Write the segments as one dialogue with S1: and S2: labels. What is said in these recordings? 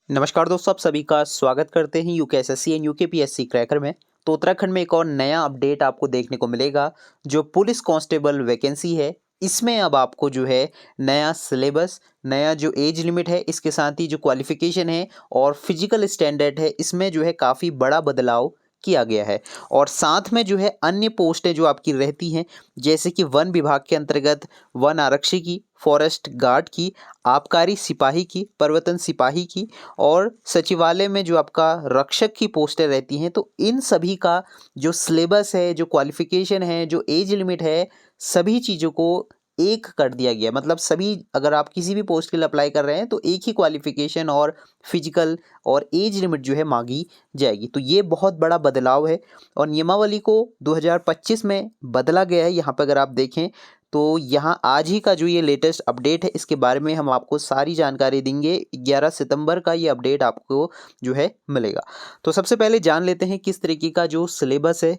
S1: नमस्कार दोस्तों, आप सभी का स्वागत करते हैं यूकेएसएससी एंड यूकेपीएससी क्रैकर में। तो उत्तराखंड में एक और नया अपडेट आपको देखने को मिलेगा। जो पुलिस कांस्टेबल वैकेंसी है, इसमें अब आपको जो है नया सिलेबस, नया जो एज लिमिट है, इसके साथ ही जो क्वालिफिकेशन है और फिजिकल स्टैंडर्ड है, इसमें जो है काफ़ी बड़ा बदलाव किया गया है। और साथ में जो है अन्य पोस्टें जो आपकी रहती हैं, जैसे कि वन विभाग के अंतर्गत वन आरक्षी की, फॉरेस्ट गार्ड की, आबकारी सिपाही की, प्रवर्तन सिपाही की और सचिवालय में जो आपका रक्षक की पोस्टें रहती हैं, तो इन सभी का जो सिलेबस है, जो क्वालिफिकेशन है, जो एज लिमिट है, सभी चीज़ों को एक कर दिया गया। मतलब सभी, अगर आप किसी भी पोस्ट के लिए अप्लाई कर रहे हैं तो एक ही क्वालिफिकेशन और फिजिकल और एज लिमिट जो है मांगी जाएगी। तो ये बहुत बड़ा बदलाव है और नियमावली को 2025 में बदला गया है। यहाँ पर अगर आप देखें तो यहाँ आज ही का जो ये लेटेस्ट अपडेट है, इसके बारे में हम आपको सारी जानकारी देंगे। 11 सितंबर का ये अपडेट आपको जो है मिलेगा। तो सबसे पहले जान लेते हैं किस तरीके का जो सिलेबस है,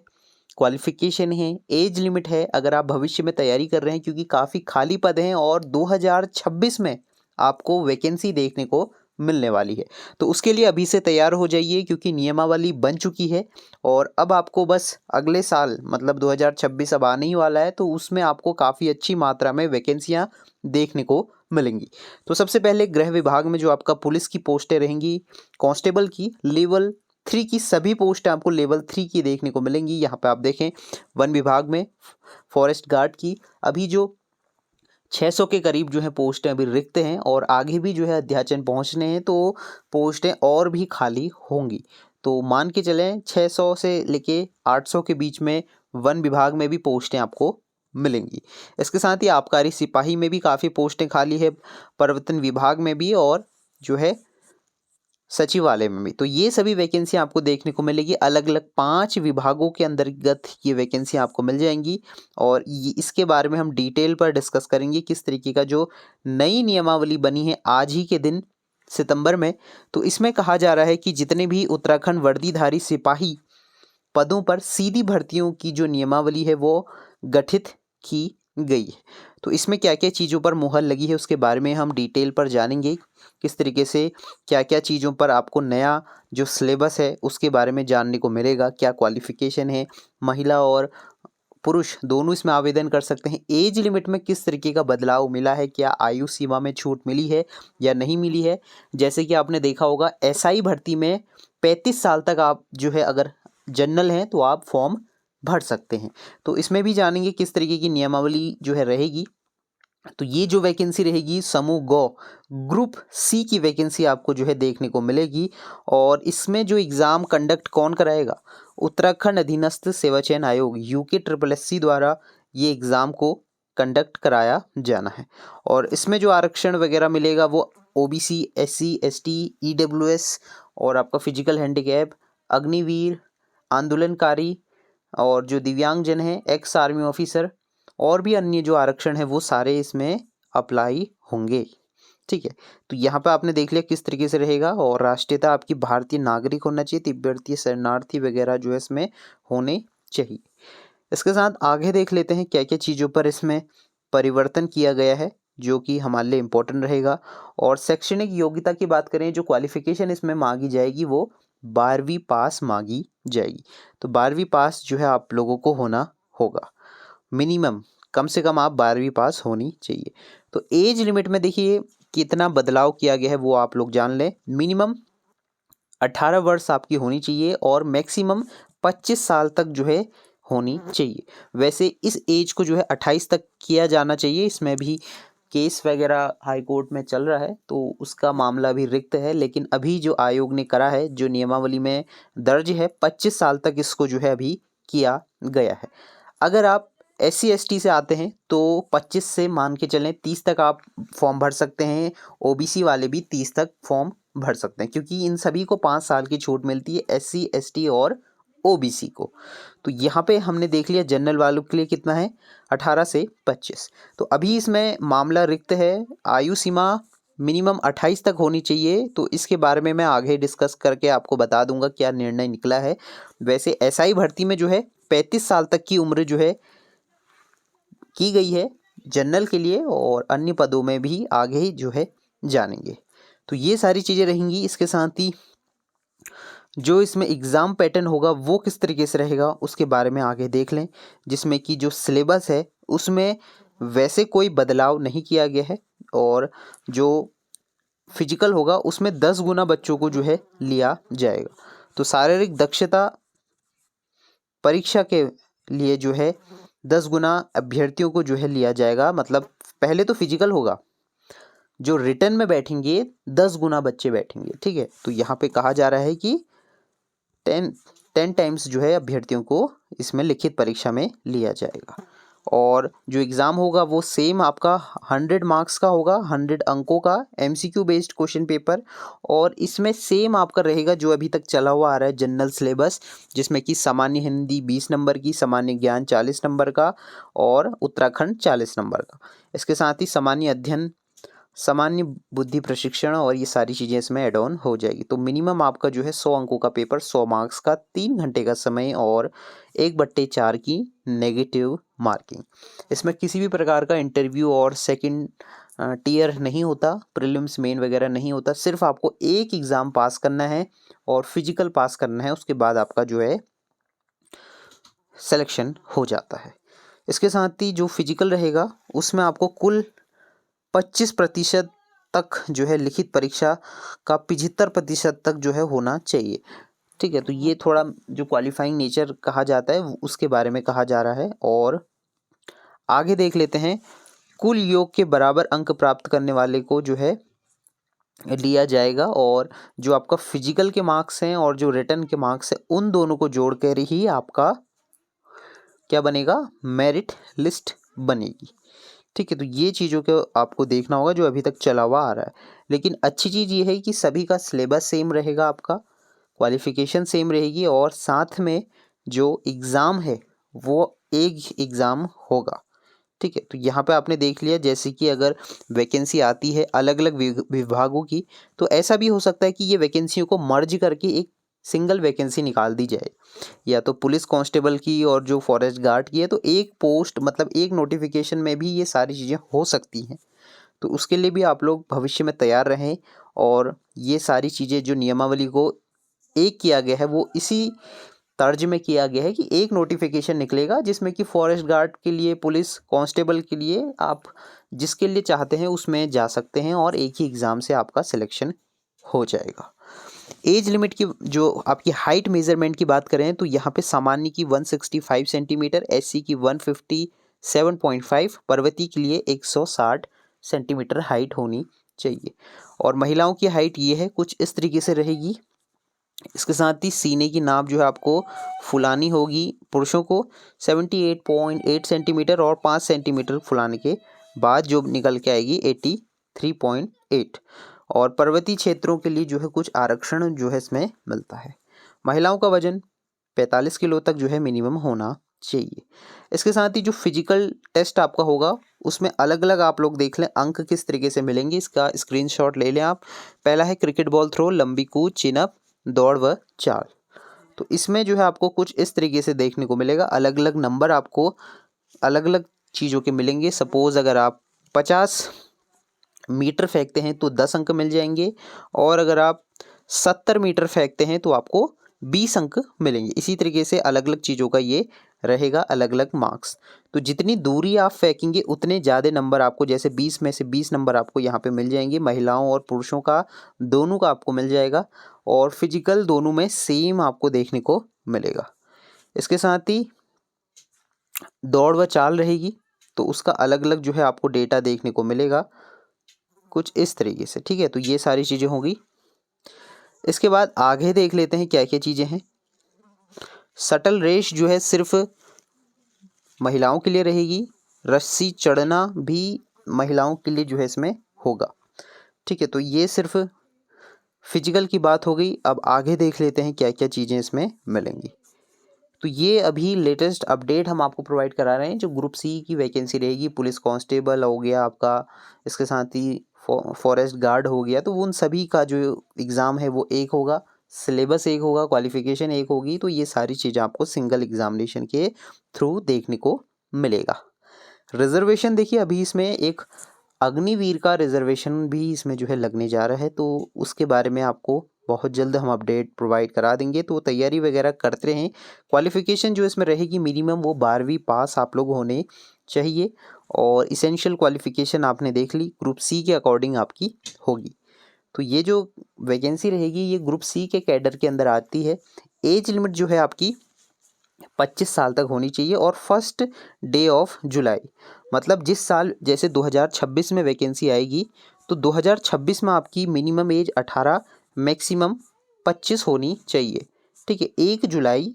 S1: क्वालिफिकेशन है, एज लिमिट है, अगर आप भविष्य में तैयारी कर रहे हैं, क्योंकि काफ़ी खाली पद हैं और 2026 में आपको वैकेंसी देखने को मिलने वाली है। तो उसके लिए अभी से तैयार हो जाइए, क्योंकि नियमावली बन चुकी है और अब आपको बस अगले साल मतलब 2026 अब आने ही वाला है, तो उसमें आपको काफ़ी अच्छी मात्रा में वैकेंसियां देखने को मिलेंगी। तो सबसे पहले गृह विभाग में जो आपका पुलिस की पोस्टें रहेंगी, कांस्टेबल की लेवल 3 की सभी पोस्टें आपको लेवल 3 की देखने को मिलेंगी। यहाँ पे आप देखें वन विभाग में फॉरेस्ट गार्ड की अभी जो 600 के करीब जो है पोस्टें अभी रिक्त हैं और आगे भी जो है अध्याचन पहुंचने हैं, तो पोस्टें और भी खाली होंगी। तो मान के चलें 600 से लेके 800 के बीच में वन विभाग में भी पोस्टें आपको मिलेंगी। इसके साथ ही आबकारी सिपाही में भी काफ़ी पोस्टें खाली है, प्रवर्तन विभाग में भी और जो है सचिवालय में भी। तो ये सभी वैकेंसी आपको देखने को मिलेगी। अलग अलग 5 विभागों के अंतर्गत ये वैकेंसी आपको मिल जाएंगी और इसके बारे में हम डिटेल पर डिस्कस करेंगे किस तरीके का जो नई नियमावली बनी है आज ही के दिन सितंबर में। तो इसमें कहा जा रहा है कि जितने भी उत्तराखंड वर्दीधारी सिपाही पदों पर सीधी भर्तियों की जो नियमावली है वो गठित की गई है। तो इसमें क्या क्या चीज़ों पर मुहर लगी है उसके बारे में हम डिटेल पर जानेंगे। किस तरीके से क्या क्या चीज़ों पर आपको नया जो सिलेबस है उसके बारे में जानने को मिलेगा, क्या क्वालिफिकेशन है, महिला और पुरुष दोनों इसमें आवेदन कर सकते हैं, एज लिमिट में किस तरीके का बदलाव मिला है, क्या आयु सीमा में छूट मिली है या नहीं मिली है। जैसे कि आपने देखा होगा एसआई भर्ती में 35 साल तक आप जो है अगर जनरल हैं तो आप फॉर्म भर सकते हैं। तो इसमें भी जानेंगे किस तरीके की नियमावली जो है रहेगी। तो ये जो वैकेंसी रहेगी समूह गौ ग्रुप सी की वैकेंसी आपको जो है देखने को मिलेगी और इसमें जो एग्ज़ाम कंडक्ट कौन कराएगा, उत्तराखंड अधीनस्थ सेवा चयन आयोग UKSSC द्वारा ये एग्ज़ाम को कंडक्ट कराया जाना है। और इसमें जो आरक्षण वगैरह मिलेगा वो OBC SC ST EWS और आपका फिजिकल हैंडीकैप, अग्निवीर, आंदोलनकारी और जो दिव्यांगजन हैं, एक्स आर्मी ऑफिसर और भी अन्य जो आरक्षण है वो सारे इसमें अप्लाई होंगे। ठीक है, तो यहाँ पे आपने देख लिया किस तरीके से रहेगा और राष्ट्रीयता आपकी भारतीय नागरिक होना चाहिए, तिब्बतीय शरणार्थी वगैरह जो है इसमें होने चाहिए। इसके साथ आगे देख लेते हैं क्या क्या चीज़ों पर इसमें परिवर्तन किया गया है जो कि हमारे लिए इम्पोर्टेंट रहेगा। और शैक्षणिक योग्यता की बात करें, जो क्वालिफिकेशन इसमें मांगी जाएगी वो 12वीं पास मांगी जाएगी। तो 12वीं पास जो है आप लोगों को होना होगा, मिनिमम कम से कम आप 12वीं पास होनी चाहिए। तो एज लिमिट में देखिए कितना बदलाव किया गया है वो आप लोग जान लें। मिनिमम 18 वर्ष आपकी होनी चाहिए और मैक्सिमम 25 साल तक जो है होनी चाहिए। वैसे इस एज को जो है 28 तक किया जाना चाहिए, इसमें भी केस वगैरह हाई कोर्ट में चल रहा है तो उसका मामला भी रिक्त है, लेकिन अभी जो आयोग ने करा है, जो नियमावली में दर्ज है, 25 साल तक इसको जो है अभी किया गया है। अगर आप SC ST से आते हैं तो 25 से मान के चलें 30 तक आप फॉर्म भर सकते हैं। OBC वाले भी 30 तक फॉर्म भर सकते हैं, क्योंकि इन सभी को 5 साल की छूट मिलती है, SC ST और OBC को। तो यहाँ पे हमने देख लिया जनरल वालों के लिए कितना है, 18 से 25। तो अभी इसमें मामला रिक्त है, आयु सीमा मिनिमम 28 तक होनी चाहिए। तो इसके बारे में मैं आगे डिस्कस करके आपको बता दूंगा क्या निर्णय निकला है। वैसे SI भर्ती में जो है 35 साल तक की उम्र जो है की गई है जनरल के लिए और अन्य पदों में भी आगे ही जो है जानेंगे। तो ये सारी चीज़ें रहेंगी। इसके साथ ही जो इसमें एग्ज़ाम पैटर्न होगा वो किस तरीके से रहेगा उसके बारे में आगे देख लें, जिसमें कि जो सिलेबस है उसमें वैसे कोई बदलाव नहीं किया गया है और जो फिजिकल होगा उसमें 10 गुना बच्चों को जो है लिया जाएगा। तो शारीरिक दक्षता परीक्षा के लिए जो है 10 गुना अभ्यर्थियों को जो है लिया जाएगा। मतलब पहले तो फिजिकल होगा, जो रिटर्न में बैठेंगे 10 गुना बच्चे बैठेंगे, ठीक है। तो यहाँ पे कहा जा रहा है कि 10 टाइम्स जो है अभ्यर्थियों को इसमें लिखित परीक्षा में लिया जाएगा। और जो एग्ज़ाम होगा वो सेम आपका 100 मार्क्स का होगा, 100 अंकों का एमसीक्यू बेस्ड क्वेश्चन पेपर। और इसमें सेम आपका रहेगा जो अभी तक चला हुआ आ रहा है जनरल सिलेबस, जिसमें कि सामान्य हिंदी 20 नंबर की, सामान्य ज्ञान 40 नंबर का और उत्तराखंड 40 नंबर का। इसके साथ ही सामान्य अध्ययन, सामान्य बुद्धि प्रशिक्षण और ये सारी चीज़ें इसमें एड ऑन हो जाएगी। तो मिनिमम आपका जो है 100 अंकों का पेपर, 100 मार्क्स का, 3 घंटे का समय और 1/4 की नेगेटिव मार्किंग। इसमें किसी भी प्रकार का इंटरव्यू और सेकंड टियर नहीं होता, प्रीलिम्स मेन वगैरह नहीं होता। सिर्फ आपको एक एग्ज़ाम पास करना है और फिजिकल पास करना है, उसके बाद आपका जो है सिलेक्शन हो जाता है। इसके साथ ही जो फिजिकल रहेगा उसमें आपको कुल 25% तक जो है लिखित परीक्षा का 75% तक जो है होना चाहिए, ठीक है। तो ये थोड़ा जो क्वालिफाइंग नेचर कहा जाता है उसके बारे में कहा जा रहा है। और आगे देख लेते हैं, कुल योग के बराबर अंक प्राप्त करने वाले को जो है लिया जाएगा। और जो आपका फिजिकल के मार्क्स हैं और जो रिटन के मार्क्स हैं उन दोनों को जोड़ कर ही आपका क्या बनेगा, मेरिट लिस्ट बनेगी, ठीक है। तो ये चीज़ों को आपको देखना होगा जो अभी तक चला हुआ आ रहा है। लेकिन अच्छी चीज़ ये है कि सभी का सिलेबस सेम रहेगा, आपका क्वालिफिकेशन सेम रहेगी और साथ में जो एग्ज़ाम है वो एक एग्ज़ाम होगा, ठीक है। तो यहाँ पे आपने देख लिया, जैसे कि अगर वैकेंसी आती है अलग अलग विभागों की, तो ऐसा भी हो सकता है कि ये वैकेंसियों को मर्ज करके एक सिंगल वैकेंसी निकाल दी जाए, या तो पुलिस कांस्टेबल की और जो फॉरेस्ट गार्ड की है, तो एक पोस्ट मतलब एक नोटिफिकेशन में भी ये सारी चीज़ें हो सकती हैं। तो उसके लिए भी आप लोग भविष्य में तैयार रहें। और ये सारी चीज़ें जो नियमावली को एक किया गया है वो इसी तर्ज में किया गया है कि एक नोटिफिकेशन निकलेगा जिसमें कि फॉरेस्ट गार्ड के लिए, पुलिस कांस्टेबल के लिए, आप जिसके लिए चाहते हैं उसमें जा सकते हैं और एक ही एग्ज़ाम से आपका सिलेक्शन हो जाएगा। एज लिमिट की, जो आपकी हाइट मेजरमेंट की बात करें तो यहाँ पे सामान्य की 165 सेंटीमीटर, एससी की 157.5, पर्वती के लिए 160 सेंटीमीटर हाइट होनी चाहिए। और महिलाओं की हाइट ये है, कुछ इस तरीके से रहेगी। इसके साथ ही सीने की नाप जो है आपको फुलानी होगी। पुरुषों को 78.8 सेंटीमीटर और 5 सेंटीमीटर फुलाने के बाद जो निकल के आएगी 83.8। और पर्वतीय क्षेत्रों के लिए जो है कुछ आरक्षण जो है इसमें मिलता है। महिलाओं का वजन 45 किलो तक जो है मिनिमम होना चाहिए। इसके साथ ही जो फिजिकल टेस्ट आपका होगा उसमें अलग अलग आप लोग देख लें अंक किस तरीके से मिलेंगे, इसका स्क्रीनशॉट ले लें आप। पहला है क्रिकेट बॉल थ्रो, लंबी कूद, चिनअप, दौड़ व चाल। तो इसमें जो है आपको कुछ इस तरीके से देखने को मिलेगा, अलग अलग नंबर आपको अलग अलग चीज़ों के मिलेंगे। सपोज़ अगर आप 50 मीटर फेंकते हैं तो 10 अंक मिल जाएंगे, और अगर आप 70 मीटर फेंकते हैं तो आपको 20 अंक मिलेंगे। इसी तरीके से अलग अलग चीज़ों का ये रहेगा, अलग अलग मार्क्स। तो जितनी दूरी आप फेंकेंगे उतने ज़्यादा नंबर आपको, जैसे 20 में से 20 नंबर आपको यहाँ पे मिल जाएंगे। महिलाओं और पुरुषों का दोनों का आपको मिल जाएगा, और फिजिकल दोनों में सेम आपको देखने को मिलेगा। इसके साथ ही दौड़ व चाल रहेगी, तो उसका अलग अलग जो है आपको डेटा देखने को मिलेगा कुछ इस तरीके से, ठीक है। तो ये सारी चीज़ें होंगी। इसके बाद आगे देख लेते हैं क्या क्या चीज़ें हैं। शटल रेस जो है सिर्फ महिलाओं के लिए रहेगी, रस्सी चढ़ना भी महिलाओं के लिए जो है इसमें होगा, ठीक है। तो ये सिर्फ फिजिकल की बात हो गई। अब आगे देख लेते हैं क्या क्या चीज़ें इसमें मिलेंगी। तो ये अभी लेटेस्ट अपडेट हम आपको प्रोवाइड करा रहे हैं। जो ग्रुप सी की वैकेंसी रहेगी, पुलिस कांस्टेबल हो गया आपका, इसके साथ ही फॉरेस्ट गार्ड हो गया, तो उन सभी का जो एग्ज़ाम है वो एक होगा, सिलेबस एक होगा, क्वालिफिकेशन एक होगी। तो ये सारी चीज़ें आपको सिंगल एग्जामिनेशन के थ्रू देखने को मिलेगा। रिजर्वेशन देखिए, अभी इसमें एक अग्निवीर का रिजर्वेशन भी इसमें जो है लगने जा रहा है, तो उसके बारे में आपको बहुत जल्द हम अपडेट प्रोवाइड करा देंगे। तो तैयारी वगैरह करते रहें। क्वालिफ़िकेशन जो इसमें रहेगी मिनिमम वो 12वीं पास आप लोग होने चाहिए, और इसेंशियल क्वालिफ़िकेशन आपने देख ली ग्रुप सी के अकॉर्डिंग आपकी होगी। तो ये जो वैकेंसी रहेगी ये ग्रुप सी के कैडर के अंदर आती है। एज लिमिट जो है आपकी 25 साल तक होनी चाहिए, और फर्स्ट डे ऑफ जुलाई, मतलब जिस साल जैसे 2026 में वैकेंसी आएगी तो 2026 में आपकी मिनिमम एज 18 मैक्सिमम 25 होनी चाहिए। ठीक है, 1 जुलाई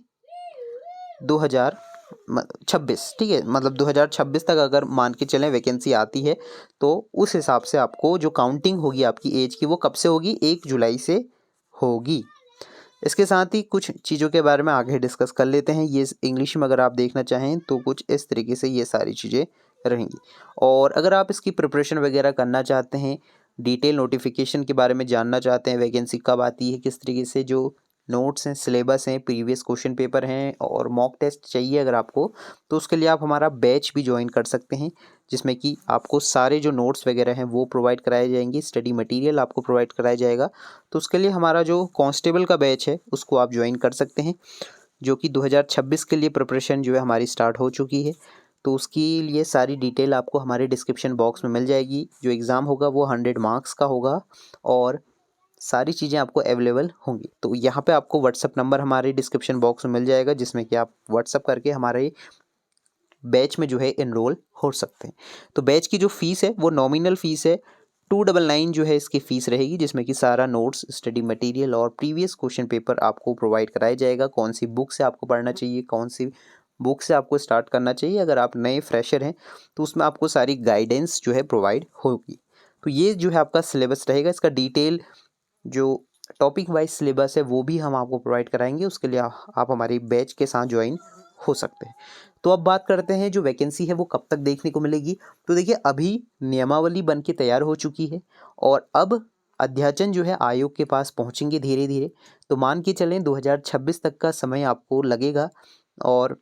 S1: 2026, ठीक है, मतलब 2026 तक अगर मान के चलें वैकेंसी आती है तो उस हिसाब से आपको जो काउंटिंग होगी आपकी एज की वो कब से होगी, 1 जुलाई से होगी। इसके साथ ही कुछ चीज़ों के बारे में आगे डिस्कस कर लेते हैं। ये इंग्लिश में अगर आप देखना चाहें तो कुछ इस तरीके से ये सारी चीज़ें रहेंगी। और अगर आप इसकी प्रिपरेशन वगैरह करना चाहते हैं, डिटेल नोटिफिकेशन के बारे में जानना चाहते हैं, वैकेंसी कब आती है, किस तरीके से जो नोट्स हैं, सिलेबस हैं, प्रीवियस क्वेश्चन पेपर हैं और मॉक टेस्ट चाहिए अगर आपको, तो उसके लिए आप हमारा बैच भी ज्वाइन कर सकते हैं, जिसमें कि आपको सारे जो नोट्स वगैरह हैं वो प्रोवाइड कराए जाएंगे, स्टडी मटेरियल आपको प्रोवाइड कराया जाएगा। तो उसके लिए हमारा जो कांस्टेबल का बैच है उसको आप ज्वाइन कर सकते हैं, जो कि 2026 के लिए प्रिपरेशन जो है हमारी स्टार्ट हो चुकी है। तो उसके लिए सारी डिटेल आपको हमारे डिस्क्रिप्शन बॉक्स में मिल जाएगी। जो एग्ज़ाम होगा वो 100 मार्क्स का होगा और सारी चीज़ें आपको अवेलेबल होंगी। तो यहाँ पे आपको व्हाट्सअप नंबर हमारे डिस्क्रिप्शन बॉक्स में मिल जाएगा, जिसमें कि आप व्हाट्सअप करके हमारे बैच में जो है एनरोल हो सकते हैं। तो बैच की जो फ़ीस है वो नॉमिनल फ़ीस है, 299 जो है इसकी फ़ीस रहेगी, जिसमें कि सारा नोट्स, स्टडी मटेरियल और प्रीवियस क्वेश्चन पेपर आपको प्रोवाइड कराया जाएगा। कौन सी बुक से आपको पढ़ना चाहिए, कौन सी बुक से आपको स्टार्ट करना चाहिए, अगर आप नए फ्रेशर हैं तो उसमें आपको सारी गाइडेंस जो है प्रोवाइड होगी। तो ये जो है आपका सिलेबस रहेगा। इसका डिटेल जो टॉपिक वाइज सिलेबस है वो भी हम आपको प्रोवाइड कराएंगे। उसके लिए आप हमारी बैच के साथ ज्वाइन हो सकते हैं। तो अब बात करते हैं जो वैकेंसी है वो कब तक देखने को मिलेगी। तो देखिए, अभी नियमावली बन के तैयार हो चुकी है और अब अध्याचन जो है आयोग के पास पहुंचेंगे धीरे धीरे। तो मान के चलें 2026 तक का समय आपको लगेगा। और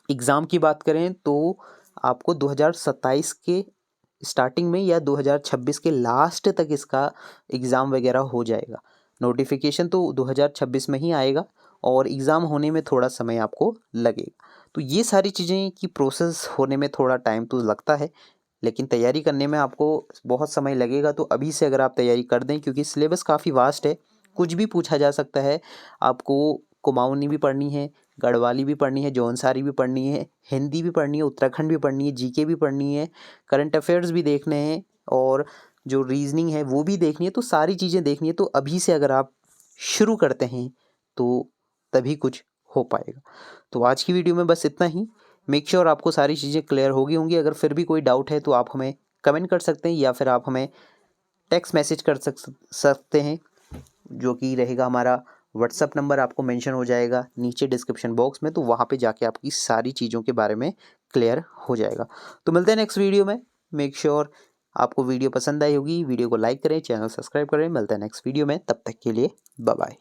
S1: एग्ज़ाम की बात करें तो आपको 2027 के स्टार्टिंग में या 2026 के लास्ट तक इसका एग्ज़ाम वगैरह हो जाएगा। नोटिफिकेशन तो 2026 में ही आएगा और एग्ज़ाम होने में थोड़ा समय आपको लगेगा। तो ये सारी चीज़ें की प्रोसेस होने में थोड़ा टाइम तो लगता है, लेकिन तैयारी करने में आपको बहुत समय लगेगा। तो अभी से अगर आप तैयारी कर दें, क्योंकि सिलेबस काफ़ी वास्ट है, कुछ भी पूछा जा सकता है। आपको कुमाऊनी भी पढ़नी है, गढ़वाली भी पढ़नी है, जौनसारी भी पढ़नी है, हिंदी भी पढ़नी है, उत्तराखंड भी पढ़नी है, जीके भी पढ़नी है, करंट अफेयर्स भी देखने हैं और जो रीजनिंग है वो भी देखनी है। तो सारी चीज़ें देखनी है। तो अभी से अगर आप शुरू करते हैं तो तभी कुछ हो पाएगा। तो आज की वीडियो में बस इतना ही। मेक श्योर आपको सारी चीज़ें क्लियर होगी होंगी। अगर फिर भी कोई डाउट है तो आप हमें कमेंट कर सकते हैं या फिर आप हमें टेक्स्ट मैसेज कर सकते हैं, जो कि रहेगा हमारा व्हाट्सअप नंबर आपको मेंशन हो जाएगा नीचे डिस्क्रिप्शन बॉक्स में। तो वहाँ पे जाके आपकी सारी चीज़ों के बारे में क्लियर हो जाएगा। तो मिलते हैं नेक्स्ट वीडियो में। मेक श्योर आपको वीडियो पसंद आई होगी। वीडियो को लाइक करें, चैनल सब्सक्राइब करें। मिलते हैं नेक्स्ट वीडियो में, तब तक के लिए बाय बाय।